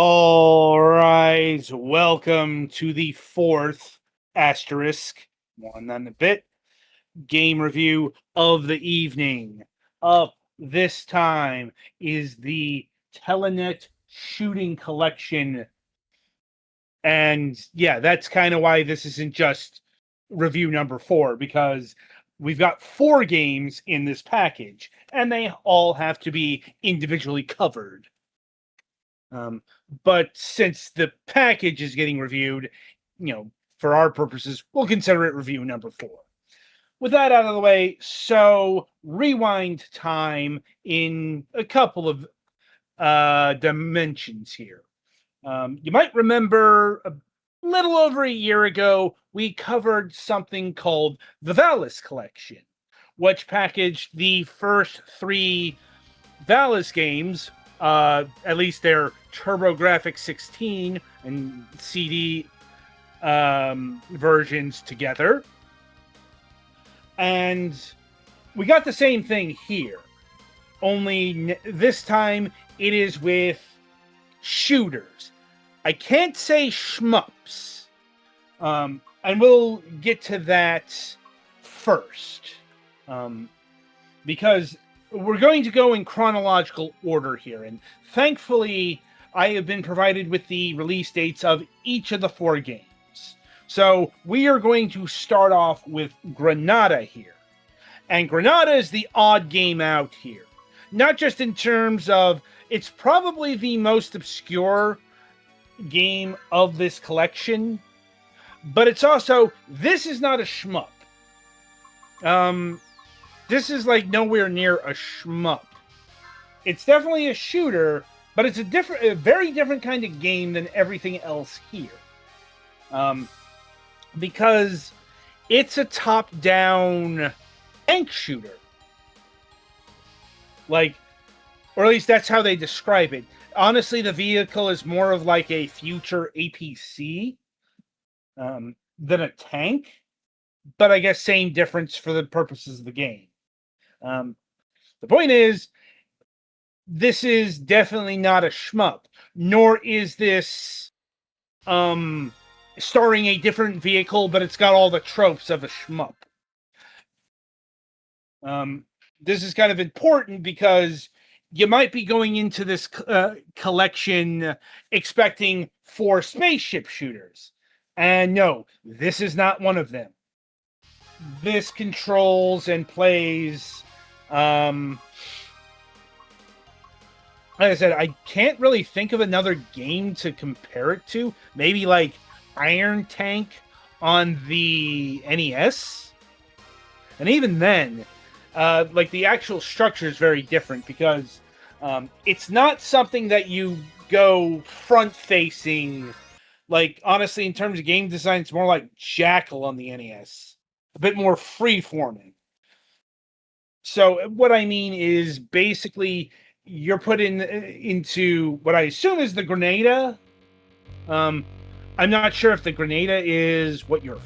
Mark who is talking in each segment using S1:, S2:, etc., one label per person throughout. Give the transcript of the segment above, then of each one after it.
S1: All right, welcome to the fourth asterisk, more on that in a bit, game review of the evening. Up this time is the Telenet shooting collection. And yeah, that's kind of why this isn't just review number 4, because we've got 4 games in this package, and they all have to be individually covered. But since the package is getting reviewed, for our purposes, we'll consider it review number 4. With that out of the way, so rewind time in a couple of dimensions here. You might remember a little over a year ago, we covered something called the Valis Collection, which packaged the first 3 Valis games, at least their TurboGrafx 16 and CD versions together. And we got the same thing here, only this time it is with shooters. I can't say shmups, and we'll get to that first, because we're going to go in chronological order here, and thankfully I have been provided with the release dates of each of the 4 games. So we are going to start off with Granada here. And Granada is the odd game out here. Not just in terms of, it's probably the most obscure game of this collection, but it's also, this is not a shmup. This is like nowhere near a shmup. It's definitely a shooter, but it's a very different kind of game than everything else here. Because it's a top-down tank shooter. Or at least that's how they describe it. Honestly, the vehicle is more of like a future APC than a tank. But I guess same difference for the purposes of the game. The point is, this is definitely not a shmup, nor is this starring a different vehicle, but it's got all the tropes of a shmup. This is kind of important because you might be going into this collection expecting 4 spaceship shooters. And no, this is not one of them. This controls and plays... like I said, I can't really think of another game to compare it to. Maybe like Iron Tank on the NES. And even then, the actual structure is very different because it's not something that you go front-facing. Honestly, in terms of game design, it's more like Jackal on the NES. A bit more free-forming. So what I mean is basically you're put into what I assume is the Grenada. I'm not sure if the Grenada is what you're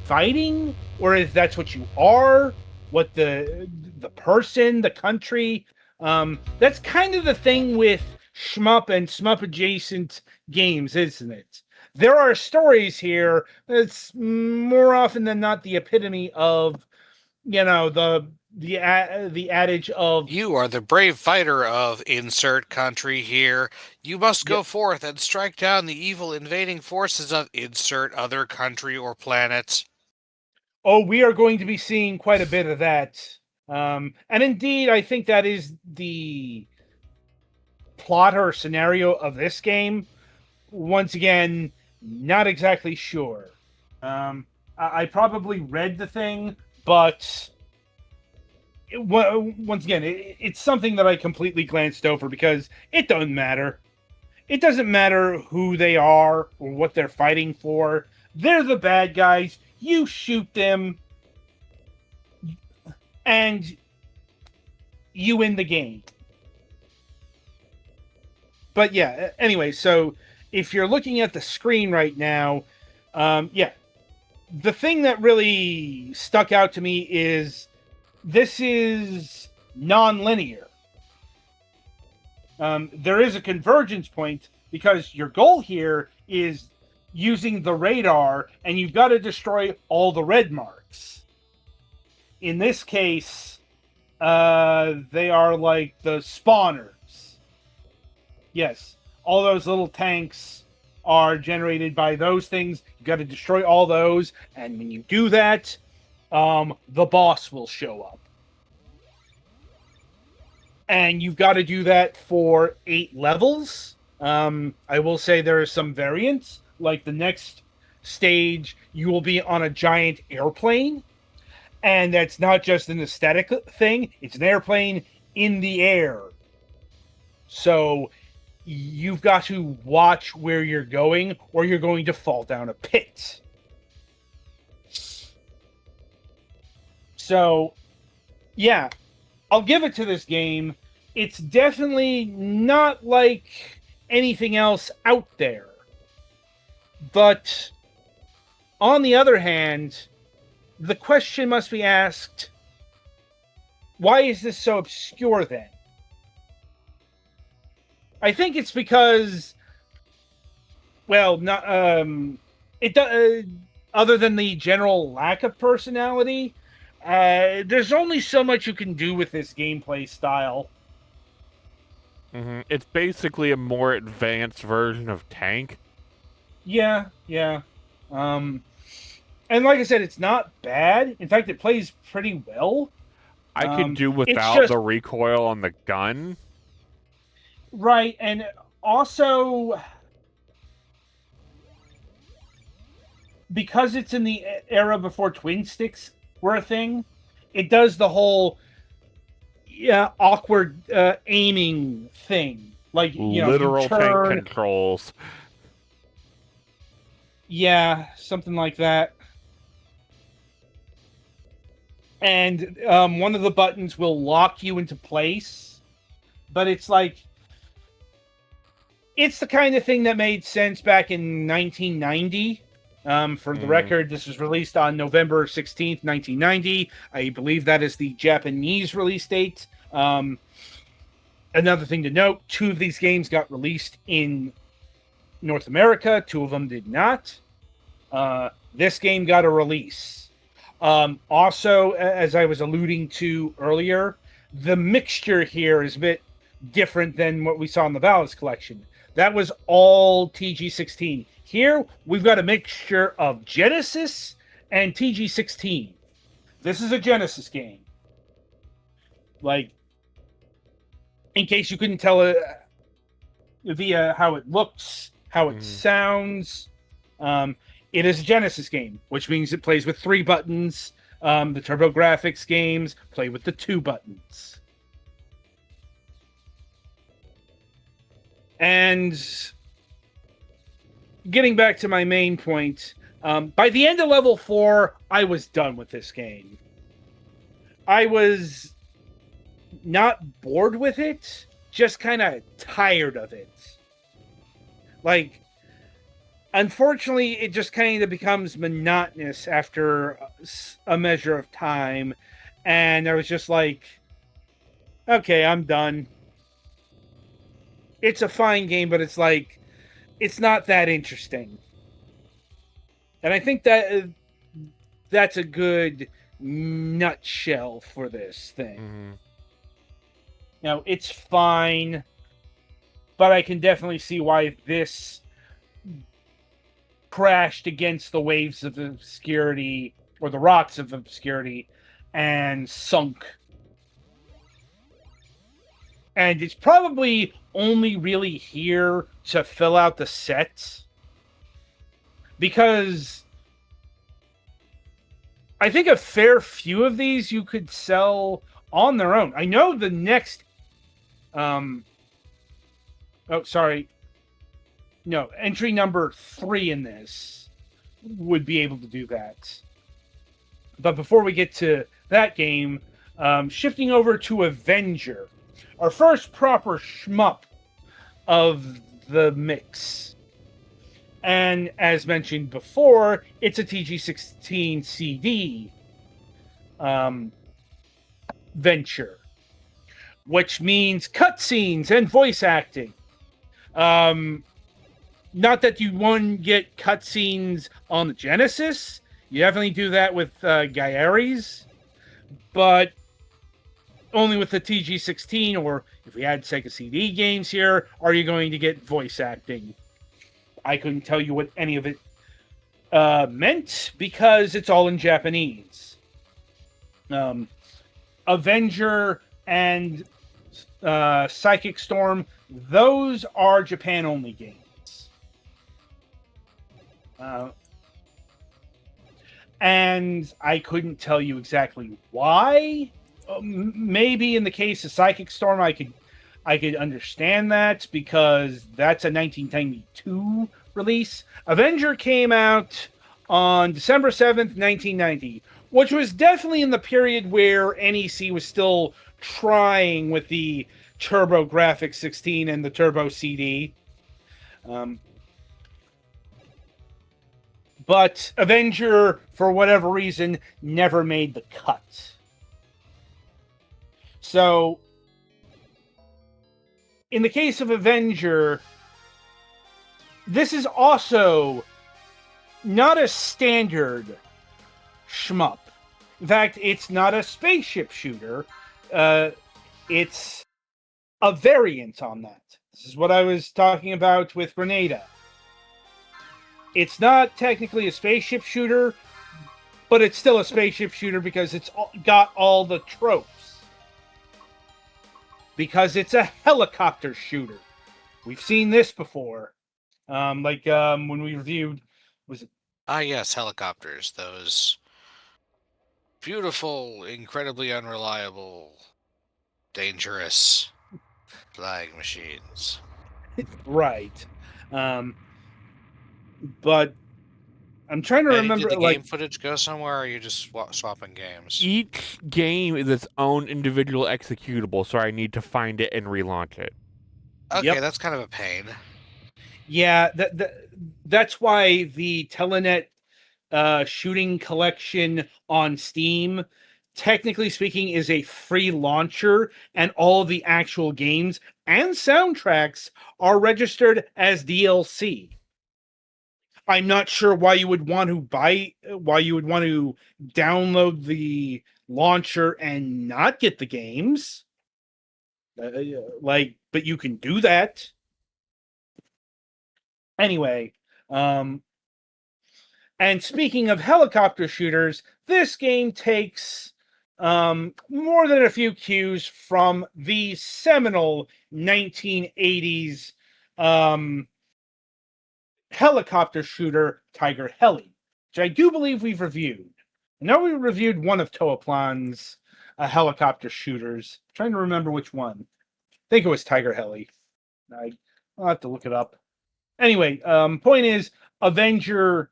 S1: fighting or if that's what you are, what the person, the country. That's kind of the thing with shmup and shmup adjacent games, isn't it? There are stories here that's more often than not the epitome of, the adage of,
S2: you are the brave fighter of insert country here. You must go forth and strike down the evil invading forces of insert other country or planet.
S1: Oh, we are going to be seeing quite a bit of that. And indeed, I think that is the plot or scenario of this game. Once again, not exactly sure. I probably read the thing, but once again, it's something that I completely glanced over because it doesn't matter. It doesn't matter who they are or what they're fighting for. They're the bad guys. You shoot them, and you win the game. But yeah, anyway, so if you're looking at the screen right now, the thing that really stuck out to me is this is non-linear. There is a convergence point, because your goal here is using the radar, and you've got to destroy all the red marks. In this case, they are like the spawners. Yes, all those little tanks are generated by those things. You've got to destroy all those, and when you do that, the boss will show up. And you've got to do that for 8 levels. I will say there are some variants. Like the next stage, you will be on a giant airplane. And that's not just an aesthetic thing. It's an airplane in the air. So you've got to watch where you're going, or you're going to fall down a pit. So, yeah, I'll give it to this game. It's definitely not like anything else out there. But on the other hand, the question must be asked, why is this so obscure then? I think it's because, well, not other than the general lack of personality, there's only so much you can do with this gameplay style.
S3: Mm-hmm. It's basically a more advanced version of Tank.
S1: Yeah. And like I said, it's not bad. In fact, it plays pretty well.
S3: I could do without the recoil on the gun.
S1: Right, and also because it's in the era before twin sticks were a thing, it does the whole awkward aiming thing. Like,
S3: literal tank controls.
S1: Yeah, something like that. And one of the buttons will lock you into place. But it's like, it's the kind of thing that made sense back in 1990. For the record, this was released on November 16th, 1990. I believe that is the Japanese release date. Another thing to note, 2 of these games got released in North America. 2 of them did not. This game got a release. Also, as I was alluding to earlier, the mixture here is a bit different than what we saw in the Valis collection. That was all TG16. Here, we've got a mixture of Genesis and TG16. This is a Genesis game. Like, in case you couldn't tell via how it looks, how it sounds, it is a Genesis game, which means it plays with 3 buttons. The TurboGrafx games play with the 2 buttons. And getting back to my main point, by the end of level 4, I was done with this game. I was not bored with it, just kind of tired of it. Like, unfortunately, it just kind of becomes monotonous after a measure of time. And I was just like, okay, I'm done. It's a fine game, but it's like, it's not that interesting. And I think that that's a good nutshell for this thing. It's fine, but I can definitely see why this crashed against the waves of obscurity, or the rocks of obscurity, and sunk. And it's probably only really here to fill out the sets, because I think a fair few of these you could sell on their own. I know the next entry number 3 in this would be able to do that. But before we get to that game, shifting over to Avenger, our first proper shmup of the mix. And as mentioned before, it's a TG16 CD venture, which means cutscenes and voice acting. Not that you won't get cutscenes on the Genesis. You definitely do that with Gyari's, but only with the TG16, or if we had Sega CD games here, are you going to get voice acting? I couldn't tell you what any of it meant because it's all in Japanese. Avenger and Psychic Storm, those are Japan-only games. And I couldn't tell you exactly why. Maybe in the case of Psychic Storm, I could understand that because that's a 1992 release. Avenger came out on December 7th, 1990, which was definitely in the period where NEC was still trying with the TurboGrafx 16 and the Turbo CD. But Avenger, for whatever reason, never made the cut. So, in the case of Avenger, this is also not a standard shmup. In fact, it's not a spaceship shooter. It's a variant on that. This is what I was talking about with Grenada. It's not technically a spaceship shooter, but it's still a spaceship shooter because it's got all the tropes. Because it's a helicopter shooter. We've seen this before. When we reviewed... was it?
S2: Ah, yes, helicopters. Those beautiful, incredibly unreliable, dangerous flying machines.
S1: Right. But I'm trying to remember...
S2: Did the game footage go somewhere, or are you just swapping games?
S3: Each game is its own individual executable, so I need to find it and relaunch it.
S2: Okay, That's kind of a pain.
S1: Yeah, that's why the Telenet shooting collection on Steam, technically speaking, is a free launcher, and all the actual games and soundtracks are registered as DLC. I'm not sure why you would want to download the launcher and not get the games. But you can do that. Anyway, and speaking of helicopter shooters, this game takes more than a few cues from the seminal 1980s helicopter shooter Tiger Heli, which I do believe we've reviewed. I know we reviewed one of Toaplan's helicopter shooters. I'm trying to remember which one. I think it was Tiger Heli. I'll have to look it up. Anyway, point is, Avenger,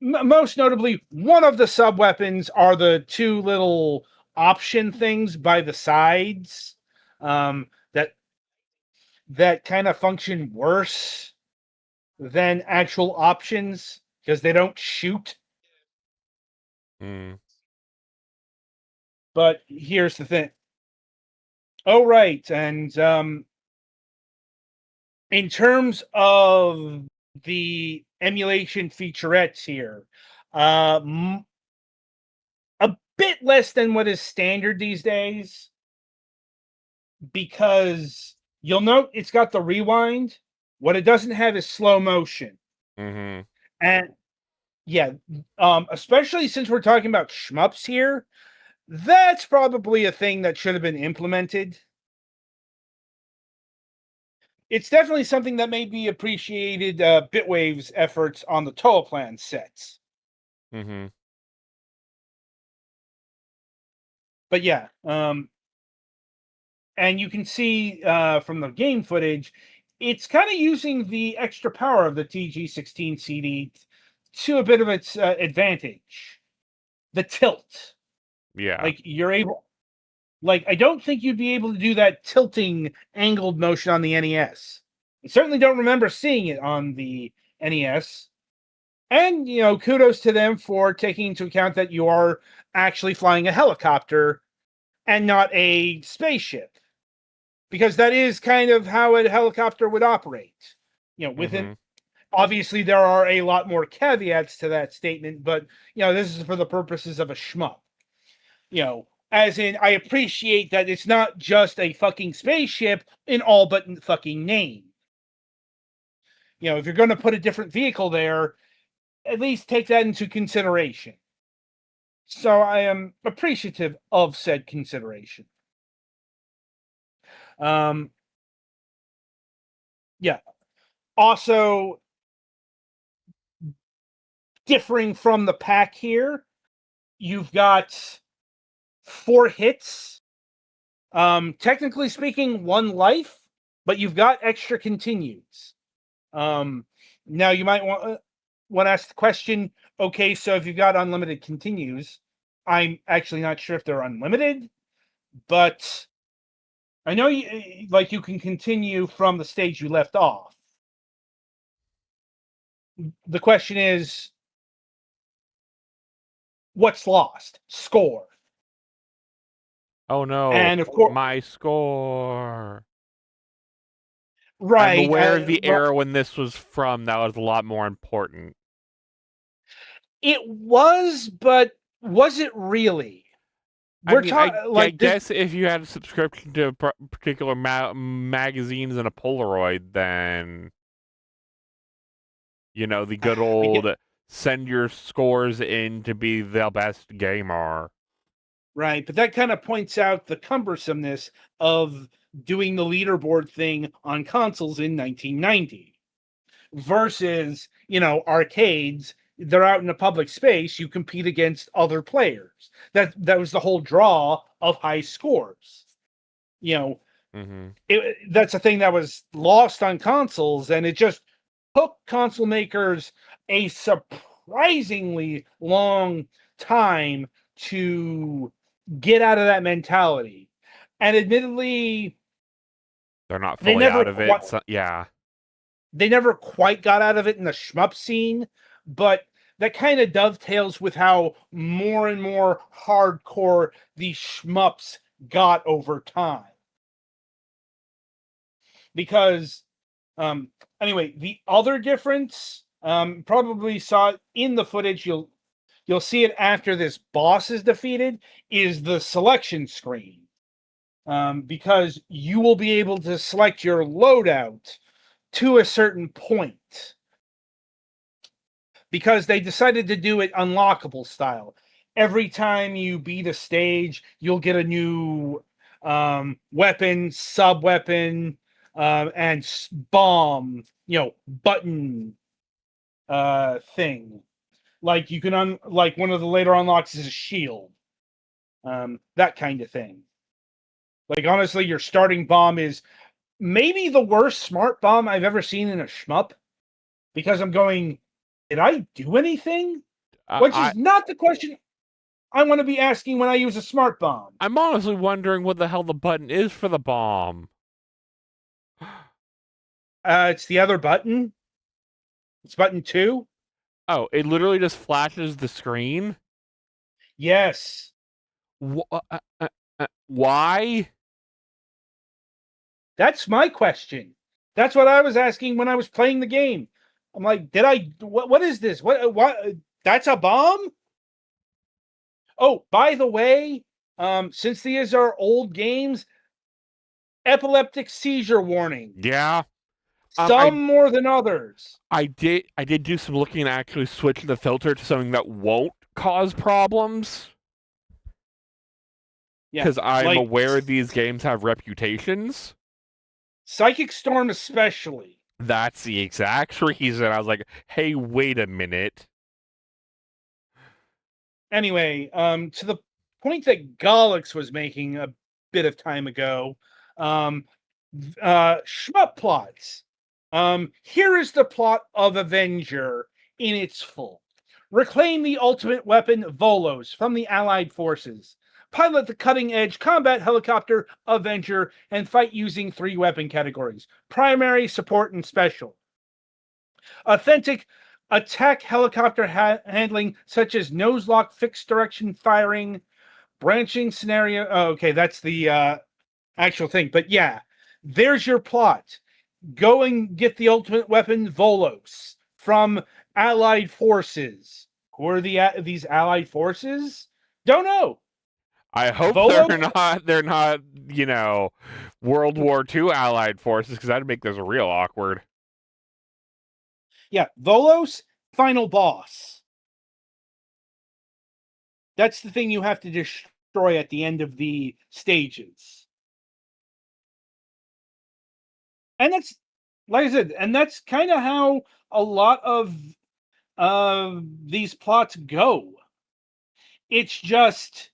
S1: most notably, one of the sub-weapons are the two little option things by the sides that kind of function worse than actual options because they don't shoot. But here's the thing. Oh, right. And in terms of the emulation featurettes here, a bit less than what is standard these days, because you'll note it's got the rewind. What it doesn't have is slow motion.
S3: Mm-hmm.
S1: And yeah, especially since we're talking about shmups here, that's probably a thing that should have been implemented. It's definitely something that made me appreciated Bitwave's efforts on the Toaplan sets.
S3: Mm-hmm.
S1: But yeah, and you can see from the game footage, it's kind of using the extra power of the TG16 CD to a bit of its advantage. The tilt.
S3: Yeah.
S1: Like, you're able... Like, I don't think you'd be able to do that tilting angled motion on the NES. I certainly don't remember seeing it on the NES. And, kudos to them for taking into account that you are actually flying a helicopter and not a spaceship. because that is kind of how a helicopter would operate. Within obviously there are a lot more caveats to that statement, but this is for the purposes of a shmup. As in, I appreciate that it's not just a fucking spaceship in all but fucking name. If you're going to put a different vehicle there, at least take that into consideration. So I am appreciative of said consideration. Yeah. Also, differing from the pack here, you've got 4 hits. Technically speaking, 1 life, but you've got extra continues. Now you might want to ask the question, okay, so if you've got unlimited continues, I'm actually not sure if they're unlimited, but I know you can continue from the stage you left off. The question is, what's lost? Score.
S3: Oh no!
S1: And of course,
S3: my score.
S1: Right.
S3: I'm aware of the era when this was from. That was a lot more important.
S1: It was, but was it really?
S3: I guess if you had a subscription to particular magazines and a Polaroid, then the good old send your scores in to be the best gamer.
S1: Right, but that kind of points out the cumbersomeness of doing the leaderboard thing on consoles in 1990 versus, arcades. They're out in a public space. You compete against other players. That was the whole draw of high scores. That's a thing that was lost on consoles, and it just took console makers a surprisingly long time to get out of that mentality. And admittedly,
S3: they're not fully out of it. Yeah.
S1: They never quite got out of it in the shmup scene, but that kind of dovetails with how more and more hardcore the shmups got over time. Because, anyway, the other difference, probably saw it in the footage, you'll see it after this boss is defeated, is the selection screen. Because you will be able to select your loadout to a certain point. Because they decided to do it unlockable style. Every time you beat a stage, you'll get a new weapon, sub-weapon, and bomb, button thing. Like you can like one of the later unlocks is a shield. That kind of thing. Like honestly, your starting bomb is maybe the worst smart bomb I've ever seen in a shmup. Because I'm going, did I do anything? Which is not the question I want to be asking when I use a smart bomb.
S3: I'm honestly wondering what the hell the button is for the bomb.
S1: It's the other button. It's button 2.
S3: Oh, it literally just flashes the screen?
S1: Yes.
S3: Why?
S1: That's my question. That's what I was asking when I was playing the game. I'm like, what is this? What that's a bomb? Oh, by the way, since these are old games, epileptic seizure warning.
S3: Yeah.
S1: Some more than others.
S3: I did do some looking and actually switch the filter to something that won't cause problems. Because I'm aware these games have reputations.
S1: Psychic Storm especially.
S3: That's the exact reason. I was like, hey, wait a minute.
S1: Anyway, to the point that Gollix was making a bit of time ago, shmup plots. Here is the plot of Avenger in its full. Reclaim the ultimate weapon, Volos, from the Allied forces. Pilot the cutting-edge combat helicopter, Avenger, and fight using 3 weapon categories. Primary, support, and special. Authentic attack helicopter handling, such as nose-lock, fixed-direction firing, branching scenario... Oh, okay, that's the actual thing. But yeah, there's your plot. Go and get the ultimate weapon, Volos, from Allied forces. Who are these Allied forces? Don't know.
S3: I hope they're not, World War II Allied forces, because that'd make this real awkward.
S1: Yeah, Volos, final boss. That's the thing you have to destroy at the end of the stages. And that's, like I said, and that's kind of how a lot of these plots go. It's just,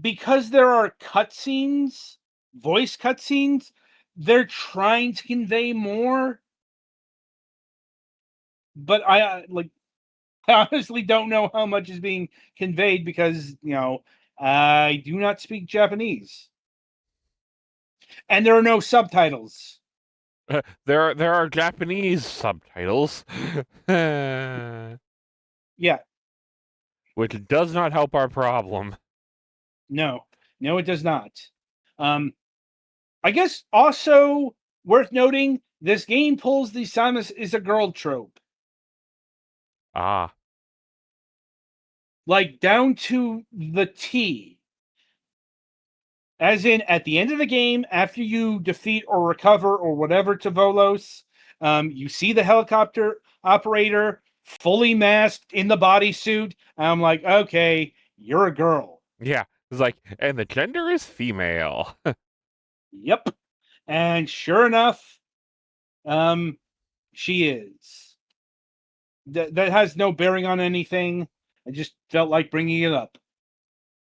S1: because there are cutscenes, voice cutscenes, they're trying to convey more. But I honestly don't know how much is being conveyed because, I do not speak Japanese. And there are no subtitles.
S3: There are Japanese subtitles.
S1: Yeah.
S3: Which does not help our problem.
S1: No, it does not. I guess also worth noting, this game pulls the Samus is a girl trope.
S3: Ah.
S1: Like, down to the T. As in, at the end of the game, after you defeat or recover or whatever to Volos, you see the helicopter operator fully masked in the bodysuit. I'm like, okay, you're a girl.
S3: Yeah, it's like, and the gender is female.
S1: Yep. And sure enough, she is. That has no bearing on anything. I just felt like bringing it up.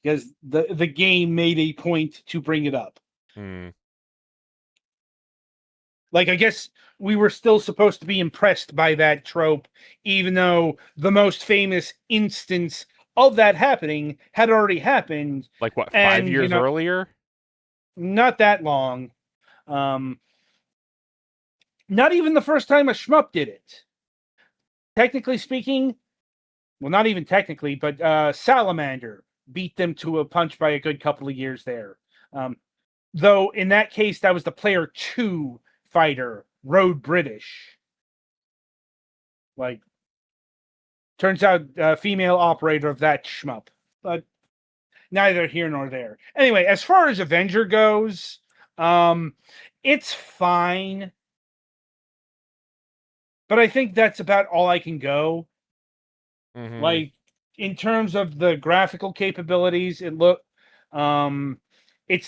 S1: Because the game made a point to bring it up. Like, I guess we were still supposed to be impressed by that trope, even though the most famous instance of that happening had already happened.
S3: Like, what, 5 years earlier?
S1: Not that long. Not even the first time a shmup did it. Technically speaking, well, not even technically, but Salamander beat them to a punch by a good couple of years there. Though in that case, that was the Player 2 fighter, Road British. Like, turns out female operator of that shmup. But neither here nor there. Anyway, as far as Avenger goes, it's fine. But I think that's about all I can go.
S3: Mm-hmm.
S1: Like, in terms of the graphical capabilities, it's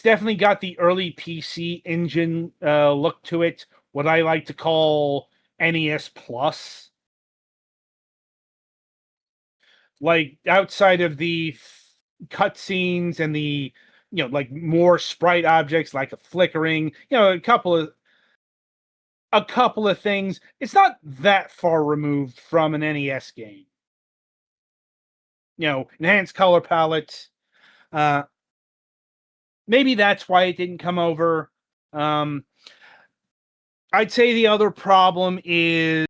S1: definitely got the early PC engine look to it, what I like to call NES Plus. Like, outside of the cutscenes and the, like, more sprite objects, like a flickering, a couple of things, it's not that far removed from an NES game. Enhanced color palette. Maybe that's why it didn't come over. I'd say the other problem is,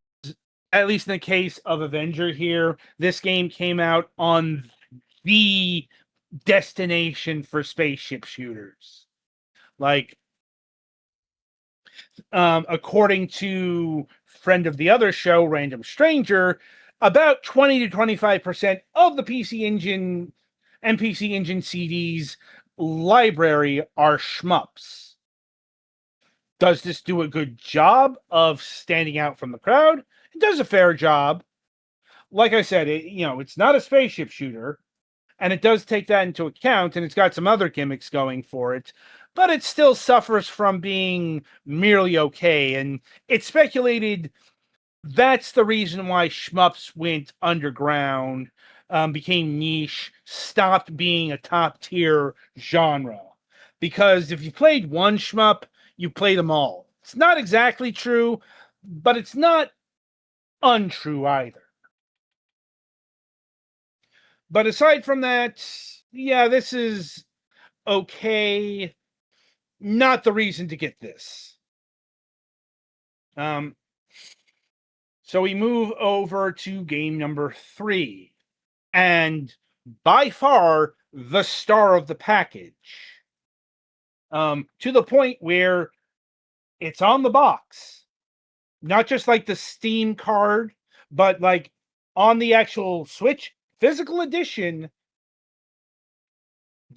S1: at least in the case of Avenger here, this game came out on the destination for spaceship shooters. Like, according to friend of the other show, Random Stranger, about 20 to 25% of the PC Engine and PC Engine CDs library are shmups. Does this do a good job of standing out from the crowd? It does a fair job. Like I said, it's not a spaceship shooter, and it does take that into account, and it's got some other gimmicks going for it, but it still suffers from being merely okay, and it's speculated that's the reason why shmups went underground, became niche, stopped being a top-tier genre. Because if you played one shmup, you played them all. It's not exactly true, but it's not untrue either. But aside from that, yeah, this is okay. Not the reason to get this. So we move over to game number 3. And by far, the star of the package. To the point where it's on the box. Not just like the Steam card, but like on the actual Switch physical edition.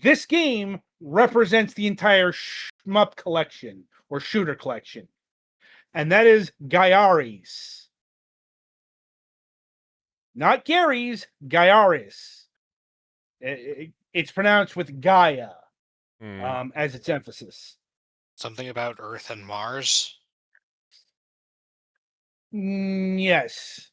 S1: This game represents the entire shmup collection or shooter collection. And that is Gaiaris. Not Gary's, Gaiaris. It's pronounced with Gaia as its emphasis.
S2: Something about Earth and Mars?
S1: Yes.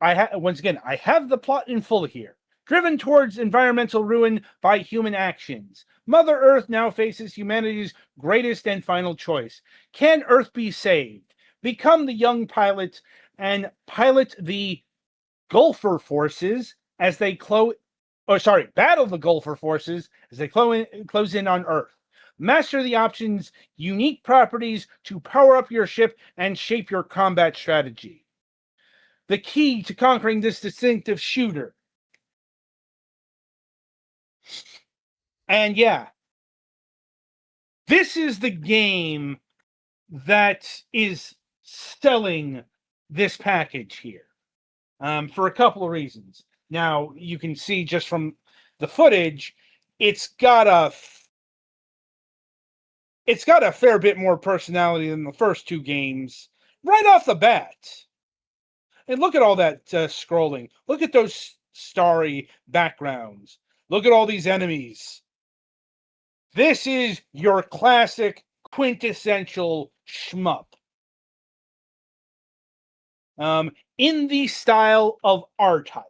S1: Once again, I have the plot in full here. Driven towards environmental ruin by human actions, Mother Earth now faces humanity's greatest and final choice. Can Earth be saved? Become the young pilot and pilot the Gulfer forces as they battle the Gulfer forces as they close in on Earth. Master the options, unique properties to power up your ship and shape your combat strategy. The key to conquering this distinctive shooter. And yeah, this is the game that is selling this package here for a couple of reasons. Now, you can see just from the footage, it's got a fair bit more personality than the first two games right off the bat. And look at all that scrolling. Look at those starry backgrounds. Look at all these enemies. This is your classic, quintessential shmup. In the style of R-Type.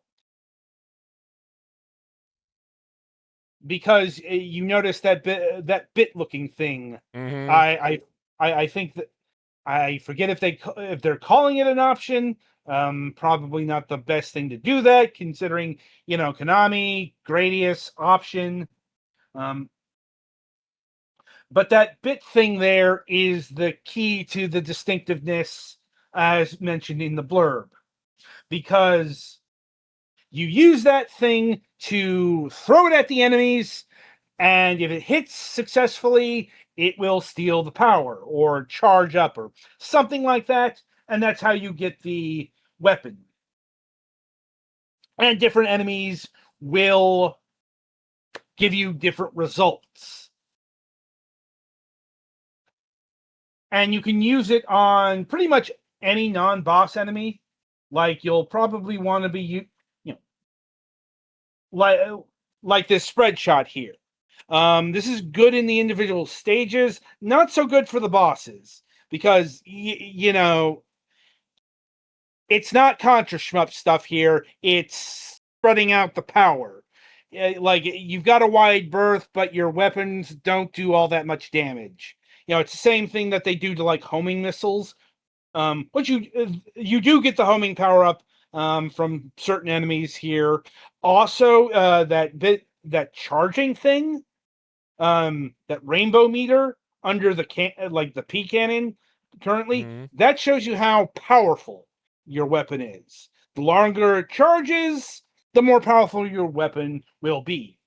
S1: Because you notice that bit-looking thing.
S3: Mm-hmm.
S1: I think that I forget if they're calling it an option. Probably not the best thing to do that, considering Konami, Gradius, option. But that bit thing there is the key to the distinctiveness, as mentioned in the blurb, because you use that thing to throw it at the enemies, and if it hits successfully, it will steal the power or charge up or something like that, and that's how you get the weapon. And different enemies will give you different results. And you can use it on pretty much any non-boss enemy. Like, you'll probably want to be, like this spread shot here. This is good in the individual stages, not so good for the bosses, because, it's not Contra Shmup stuff here. It's spreading out the power. Like, you've got a wide berth, but your weapons don't do all that much damage. It's the same thing that they do to, like, homing missiles. But you do get the homing power up from certain enemies here. Also, that charging thing, that rainbow meter under the the P cannon currently, that shows you how powerful your weapon is. The longer it charges, the more powerful your weapon will be.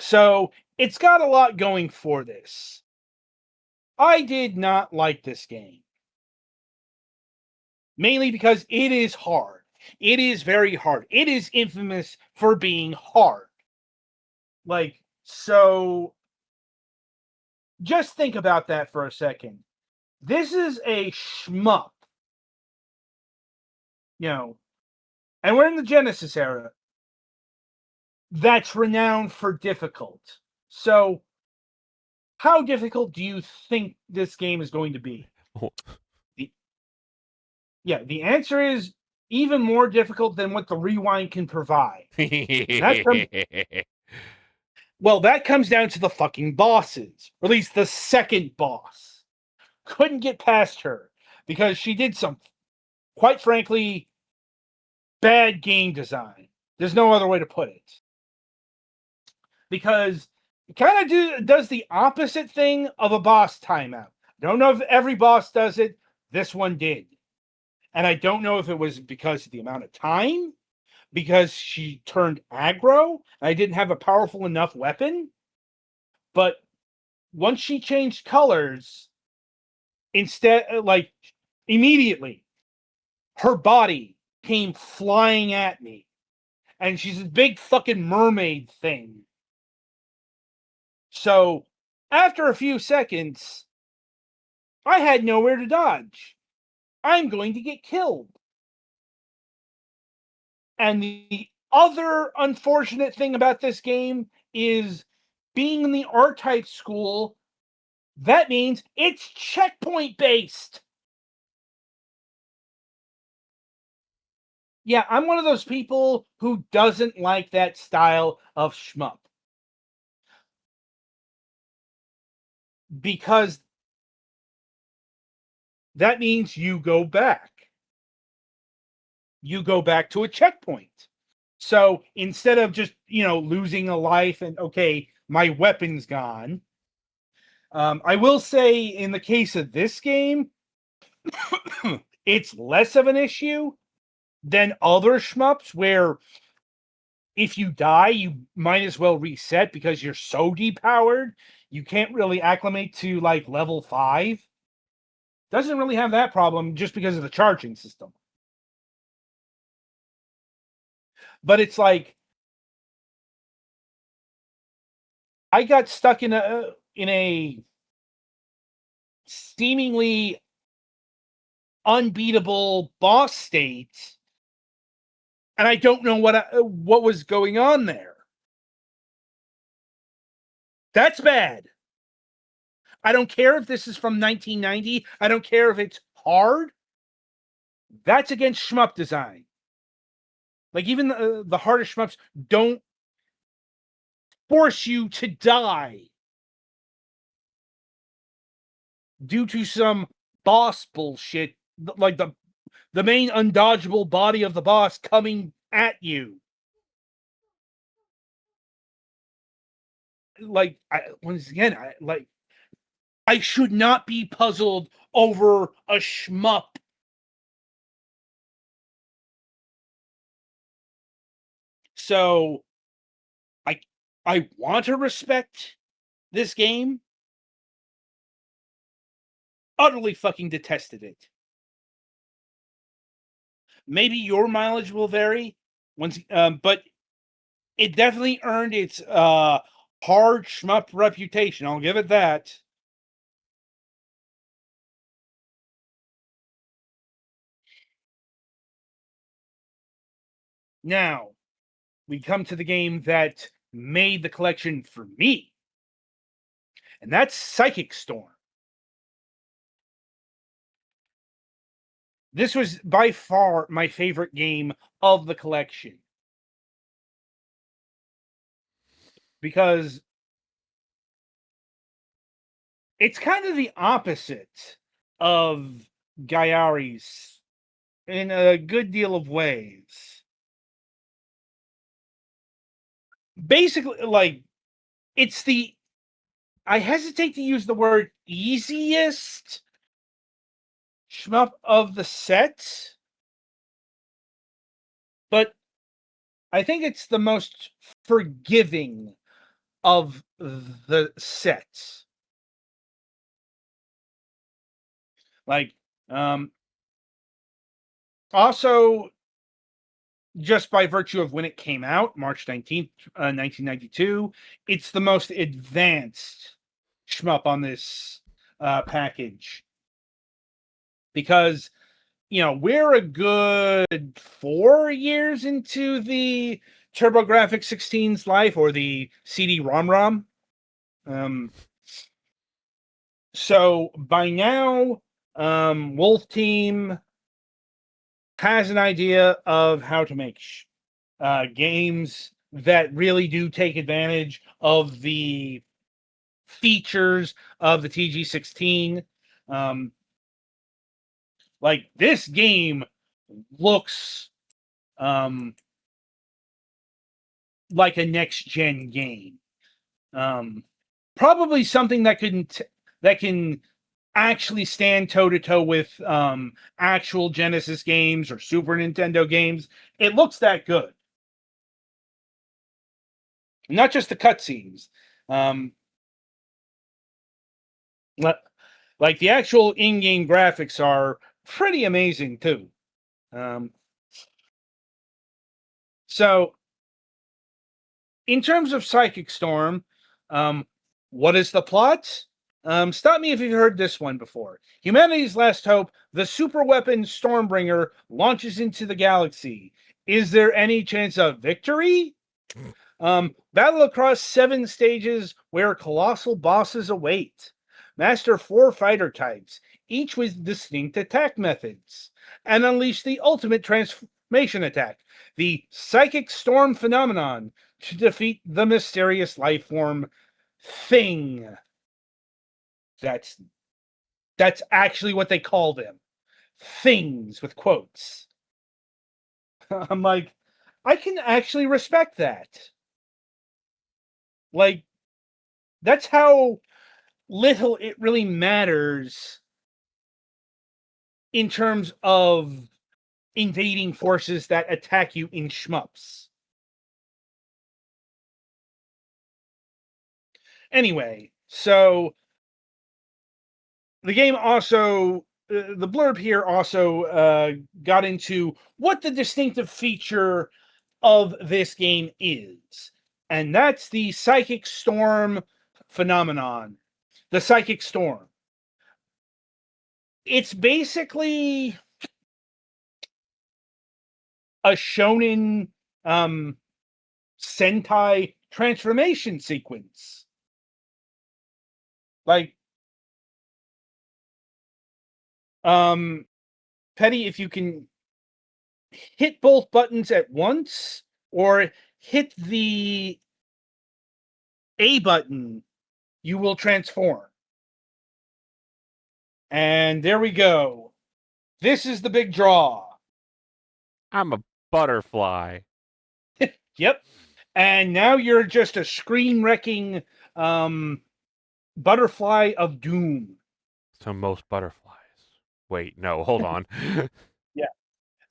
S1: So it's got a lot going for this. I did not like this game. Mainly because it is hard. It is very hard. It is infamous for being hard. So just think about that for a second. This is a shmup. And we're in the Genesis era. That's renowned for difficult. So how difficult do you think this game is going to be? The answer is even more difficult than what the Rewind can provide. That comes down to the fucking bosses. Or at least the second boss. Couldn't get past her because she did some, quite frankly, bad game design. There's no other way to put it. Because it kind of does the opposite thing of a boss timeout. Don't know if every boss does it. This one did. And I don't know if it was because of the amount of time, because she turned aggro, and I didn't have a powerful enough weapon. But once she changed colors, immediately, her body came flying at me. And she's a big fucking mermaid thing. So, after a few seconds, I had nowhere to dodge. I'm going to get killed. And the other unfortunate thing about this game is being in the R-Type school, that means it's checkpoint based. Yeah, I'm one of those people who doesn't like that style of shmup. Because that means you go back. You go back to a checkpoint. So instead of just, losing a life and, okay, my weapon's gone. I will say in the case of this game, it's less of an issue than other shmups where if you die, you might as well reset because you're so depowered. You can't really acclimate to like level 5. Doesn't really have that problem just because of the charging system. But it's like I got stuck in a seemingly unbeatable boss state, and I don't know what was going on there. That's bad. I don't care if this is from 1990. I don't care if it's hard. That's against shmup design. Like, even the hardest shmups don't force you to die due to some boss bullshit, like the main undodgeable body of the boss coming at you. Like, once again, I should not be puzzled over a shmup. So, I want to respect this game. Utterly fucking detested it. Maybe your mileage will vary, but it definitely earned its hard shmup reputation. I'll give it that. Now, we come to the game that made the collection for me. And that's Psychic Storm. This was by far my favorite game of the collection. Because it's kind of the opposite of Gaiari's in a good deal of ways. Basically, like, it's I hesitate to use the word easiest shmup of the set, but I think it's the most forgiving of the set. Like, also, just by virtue of when it came out, March 19th, 1992, it's the most advanced shmup on this package. Because, we're a good 4 years into the TurboGrafx 16's life, or the CD-ROM. So by now, Wolf Team has an idea of how to make games that really do take advantage of the features of the TG16. Like, this game looks like a next-gen game. Probably something that can actually stand toe-to-toe with actual Genesis games or Super Nintendo games. It looks that good. Not just the cutscenes. Like the actual in-game graphics are pretty amazing too. So, in terms of Psychic Storm, what is the plot? Stop me if you've heard this one before. Humanity's last hope, the superweapon Stormbringer launches into the galaxy. Is there any chance of victory? Battle across 7 stages where colossal bosses await. Master 4 fighter types, each with distinct attack methods. And unleash the ultimate transformation attack, the Psychic Storm phenomenon, to defeat the mysterious life form thing. That's actually what they call them. Things with quotes. I'm like, I can actually respect that. Like, that's how little it really matters in terms of invading forces that attack you in shmups. Anyway, so the game also, the blurb here also got into what the distinctive feature of this game is. And that's the Psychic Storm phenomenon. The Psychic Storm. It's basically a shonen Sentai transformation sequence. Like, Petty, if you can hit both buttons at once or hit the A button, you will transform. And there we go. This is the big draw.
S3: I'm a butterfly.
S1: Yep. And now you're just a screen-wrecking butterfly of doom.
S3: So most butterflies. Wait, no, hold on.
S1: Yeah.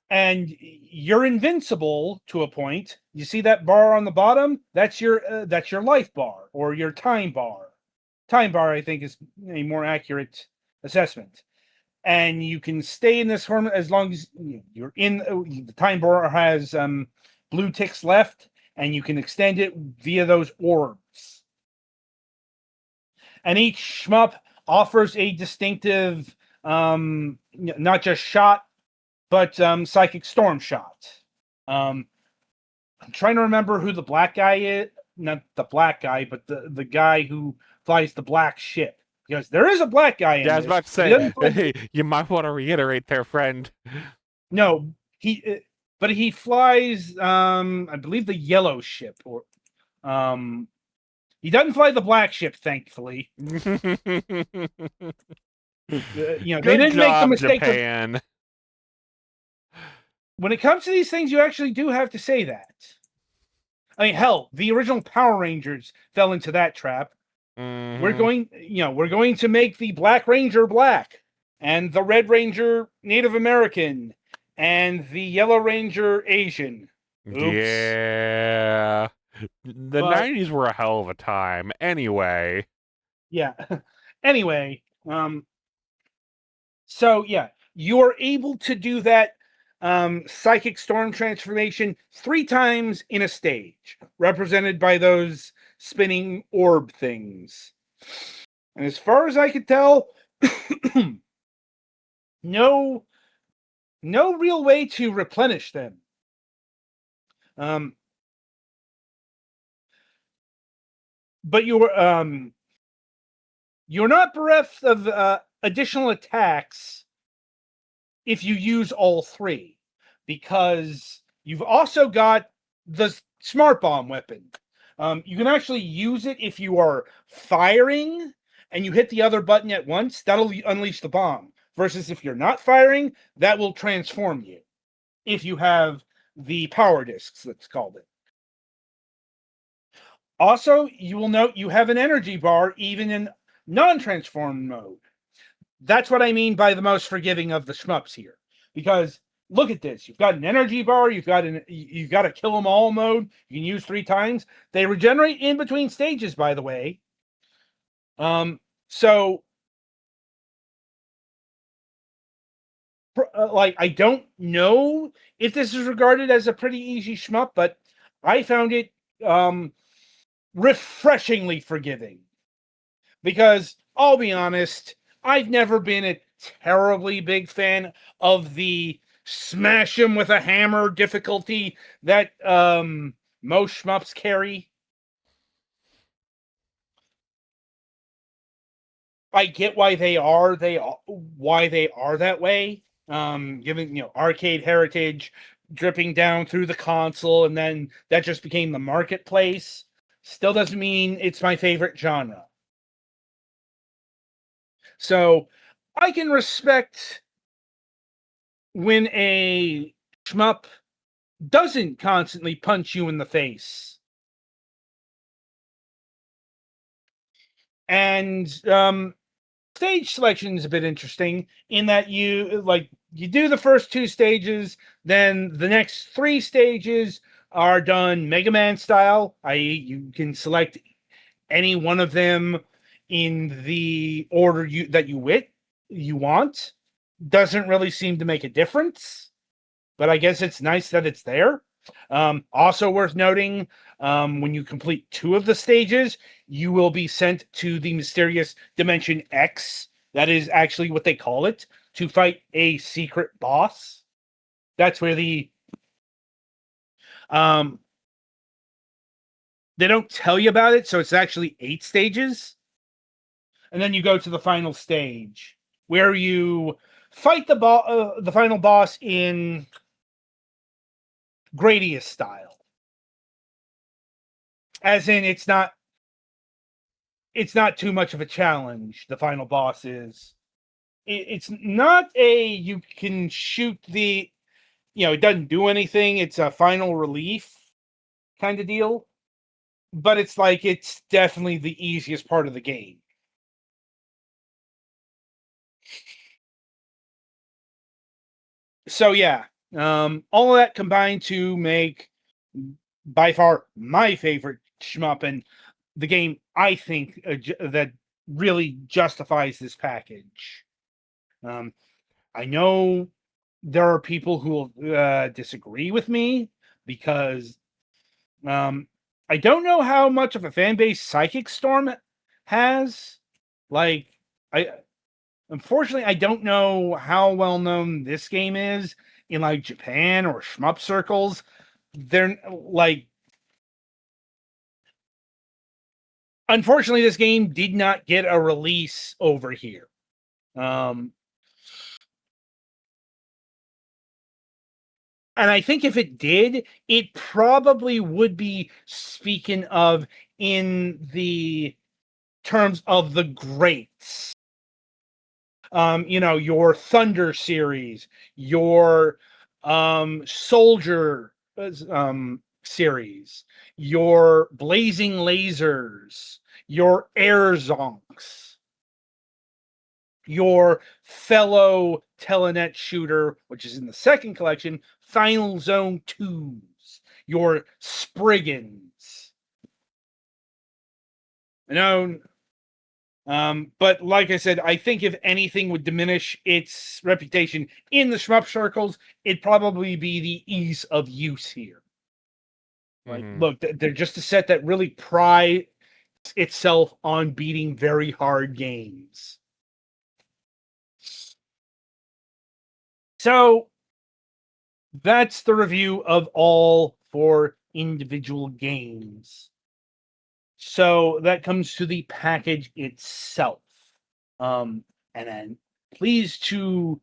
S1: And you're invincible to a point. You see that bar on the bottom? That's your life bar or your time bar. Time bar, I think, is a more accurate assessment. And you can stay in this form as long as you're in. The time bar has blue ticks left, and you can extend it via those orbs. And each shmup offers a distinctive, not just shot, but Psychic Storm shot. I'm trying to remember who the black guy is. Not the black guy, but the guy who flies the black ship. Because there is a black guy in this.
S3: Yeah, I was about to say, hey, you might want to reiterate there, friend.
S1: No, but he flies, I believe, the yellow ship. Or he doesn't fly the black ship, thankfully. They didn't make the mistake.
S3: Japan.
S1: When it comes to these things, you actually do have to say that. I mean, hell, the original Power Rangers fell into that trap.
S3: Mm-hmm.
S1: We're going to make the Black Ranger black, and the Red Ranger Native American, and the Yellow Ranger Asian. Oops.
S3: Yeah. The 90s were a hell of a time. Anyway.
S1: Yeah. Anyway, so yeah, you are able to do that Psychic Storm transformation 3 times in a stage, represented by those spinning orb things. And as far as I could tell, no real way to replenish them. But you're not bereft of additional attacks if you use all 3, because you've also got the Smart Bomb weapon. You can actually use it if you are firing and you hit the other button at once. That'll unleash the bomb. Versus if you're not firing, that will transform you. If you have the power discs, that's called it. Also, you will note you have an energy bar even in non-transform mode. that's what I mean by the most forgiving of the shmups here. Because look at this. You've got an energy bar. You've got a kill 'em all mode. You can use 3 times. They regenerate in between stages, by the way. So, I don't know if this is regarded as a pretty easy shmup, but I found it refreshingly forgiving. Because I'll be honest, I've never been a terribly big fan of the smash him with a hammer difficulty that most shmups carry. I get why they are that way. Given arcade heritage dripping down through the console, and then that just became the marketplace. Still doesn't mean it's my favorite genre. So I can respect when a shmup doesn't constantly punch you in the face. And stage selection is a bit interesting in that you do the first 2 stages, then the next 3 stages are done Mega Man style, i.e. you can select any one of them in the order that you want. Doesn't really seem to make a difference, but I guess it's nice that it's there. Also worth noting, when you complete 2 of the stages, you will be sent to the mysterious Dimension X. That is actually what they call it, to fight a secret boss. That's where they don't tell you about it, so it's actually 8 stages. And then you go to the final stage, where you fight the final boss in Gradius style. As in, it's not too much of a challenge. The final boss is. It's not you can shoot it doesn't do anything. It's a final relief kind of deal. But it's definitely the easiest part of the game. So yeah, all of that combined to make by far my favorite shmup, and the game I think that really justifies this package. I know there are people who will disagree with me because I don't know how much of a fan base Psychic Storm has. Unfortunately, I don't know how well known this game is in Japan or shmup circles. They're unfortunately, this game did not get a release over here. And I think if it did, it probably would be speaking of in the terms of the greats. Your Thunder series, your Soldier series, your Blazing Lasers, your Air Zonks, your fellow Telenet shooter, which is in the second collection, Final Zone 2s, your Spriggans. But like I said, I think if anything would diminish its reputation in the shmup circles, it'd probably be the ease of use here. Look, they're just a set that really prides itself on beating very hard games. So that's the review of all 4 individual games. So that comes to the package itself. And I'm pleased to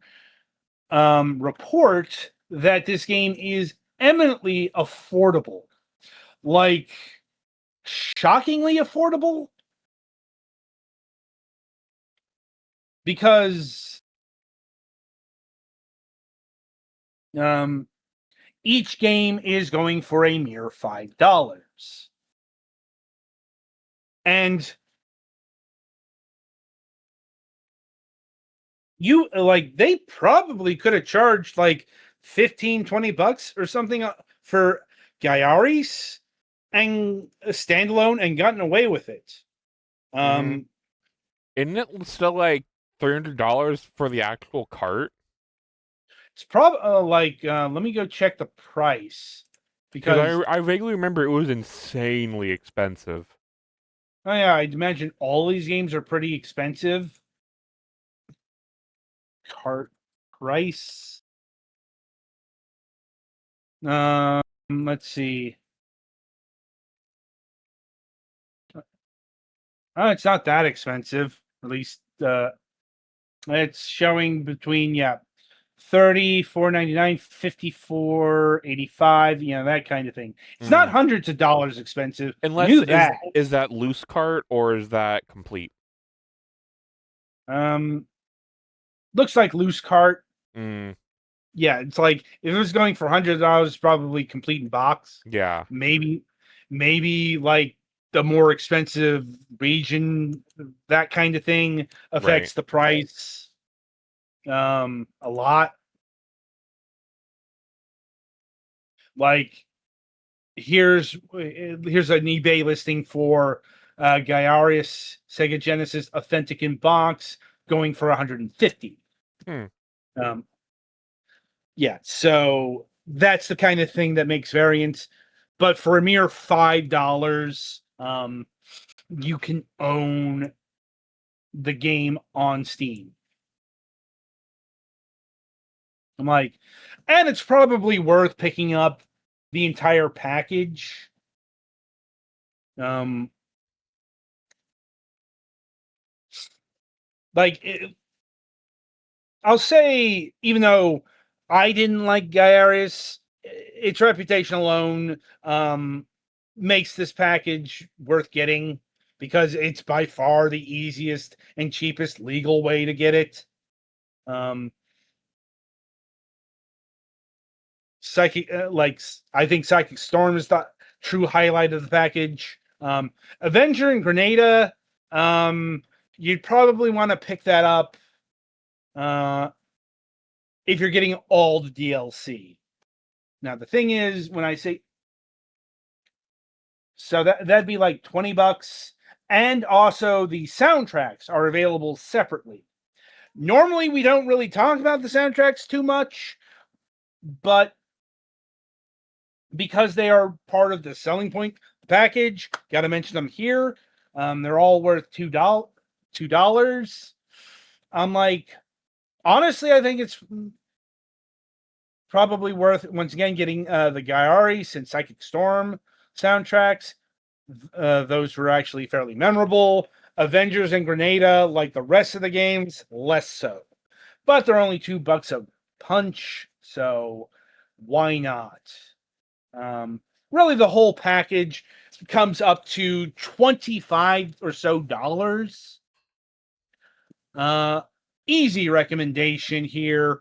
S1: report that this game is eminently affordable. Shockingly affordable. Because each game is going for a mere $5. And they probably could have charged like $15-20 or something for Gyarados and a standalone and gotten away with it.
S3: Isn't it still like $300 for the actual cart?
S1: It's probably let me go check the price
S3: because I vaguely remember it was insanely expensive.
S1: Oh yeah, I'd imagine all these games are pretty expensive. Cart price. Let's see. Oh, it's not that expensive. At least it's showing between $30, $4.99, $54, $85, that kind of thing. It's not hundreds of dollars expensive.
S3: Unless is that loose cart or is that complete?
S1: Looks like loose cart.
S3: Yeah,
S1: it's like if it was going for $100, probably complete in box.
S3: Yeah.
S1: Maybe like the more expensive region, that kind of thing affects the price a lot. Like here's an eBay listing for Gyarados Sega Genesis Authentic in box going for $150. Yeah, so that's the kind of thing that makes variants. But for a mere $5, you can own the game on Steam. I'm like, and it's probably worth picking up the entire package. I'll say, even though I didn't like Gyarados, its reputation alone makes this package worth getting because it's by far the easiest and cheapest legal way to get it. I think Psychic Storm is the true highlight of the package. Avenger and Grenada, you'd probably want to pick that up if you're getting all the DLC. Now, the thing is, when I say... So that'd be like $20. And also, the soundtracks are available separately. Normally, we don't really talk about the soundtracks too much, but because they are part of the selling point package, got to mention them here. They're all worth $2. I'm like, honestly, I think it's probably worth, once again, getting the Gyarados and Psychic Storm soundtracks. Those were actually fairly memorable. Avengers and Grenada, like the rest of the games, less so. But they're only $2 a punch, so why not? Really, the whole package comes up to $25 or so. Easy recommendation here.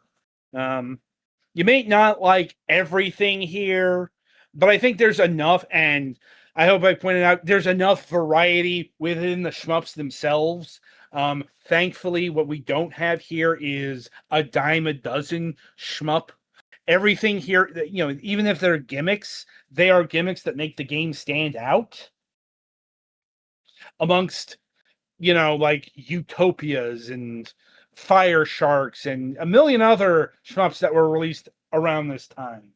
S1: You may not like everything here, but I think there's enough, and I hope I pointed out there's enough variety within the shmups themselves. Thankfully, what we don't have here is a dime a dozen shmup. Everything here, even if they're gimmicks, they are gimmicks that make the game stand out amongst, like Utopias and Fire Sharks and a million other shmups that were released around this time.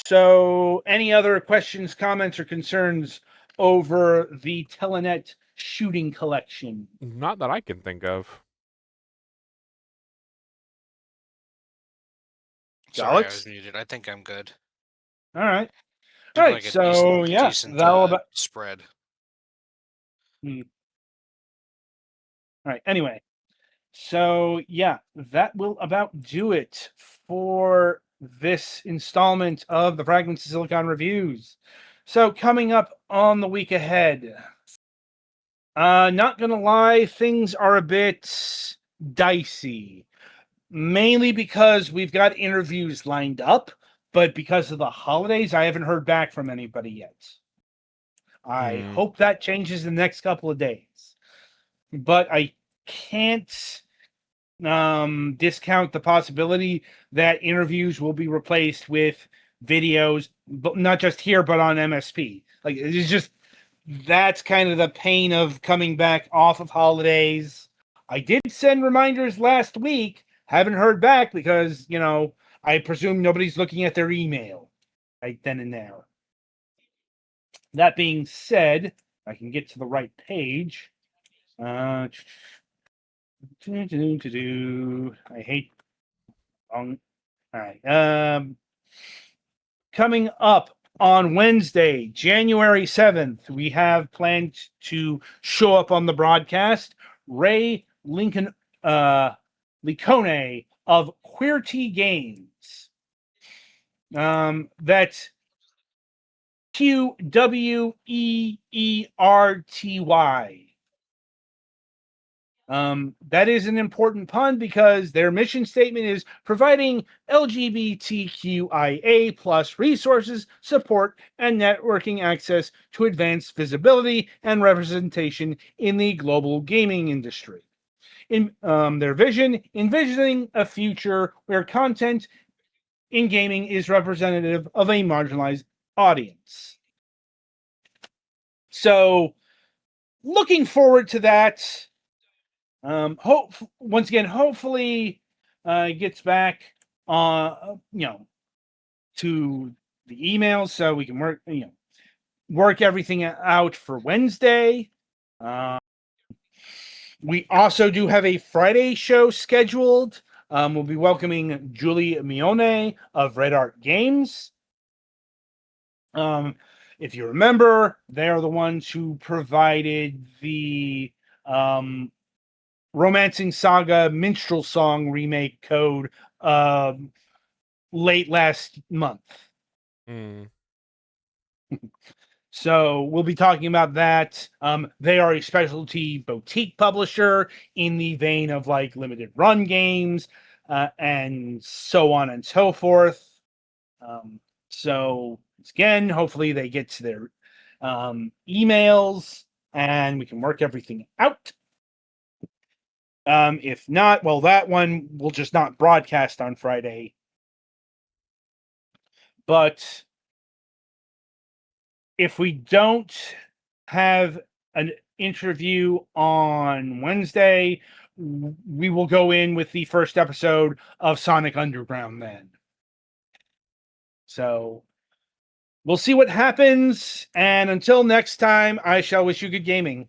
S1: So, any other questions, comments, or concerns over the Telenet shooting collection?
S3: Not that I can think of.
S2: Sorry, Alex? I was muted. I think I'm good.
S1: All right. All right. So, decent
S2: spread.
S1: All right. Anyway. So, that will about do it for this installment of the Fragments of Silicon reviews. So, coming up on the week ahead, not gonna lie, things are a bit dicey. Mainly because we've got interviews lined up, but because of the holidays, I haven't heard back from anybody yet. I hope that changes in the next couple of days. but I can't discount the possibility that interviews will be replaced with videos, but not just here, but on MSP. Like, it's just, that's kind of the pain of coming back off of holidays. I did send reminders last week. Haven't heard back because, I presume nobody's looking at their email right then and there. That being said, I can get to the right page. I hate. All right. Coming up on Wednesday, January 7th, we have planned to show up on the broadcast Ray Licone of QWERTY Games. That's QWEERTY. That is an important pun because their mission statement is providing LGBTQIA plus resources, support, and networking access to advance visibility and representation in the global gaming industry. In their vision, envisioning a future where content in gaming is representative of a marginalized audience. So, looking forward to that. Hopefully, it gets back to the emails so we can work everything out for Wednesday. We also do have a Friday show scheduled. We'll be welcoming Julie Mione of Red Art Games. If you remember, they are the ones who provided the Romancing Saga Minstrel Song remake code late last month. So we'll be talking about that. They are a specialty boutique publisher in the vein of like limited run games and so on and so forth. So again, hopefully they get to their emails and we can work everything out. If not, well, that one will just not broadcast on Friday. But if we don't have an interview on Wednesday, we will go in with the first episode of Sonic Underground then. So we'll see what happens. And until next time, I shall wish you good gaming.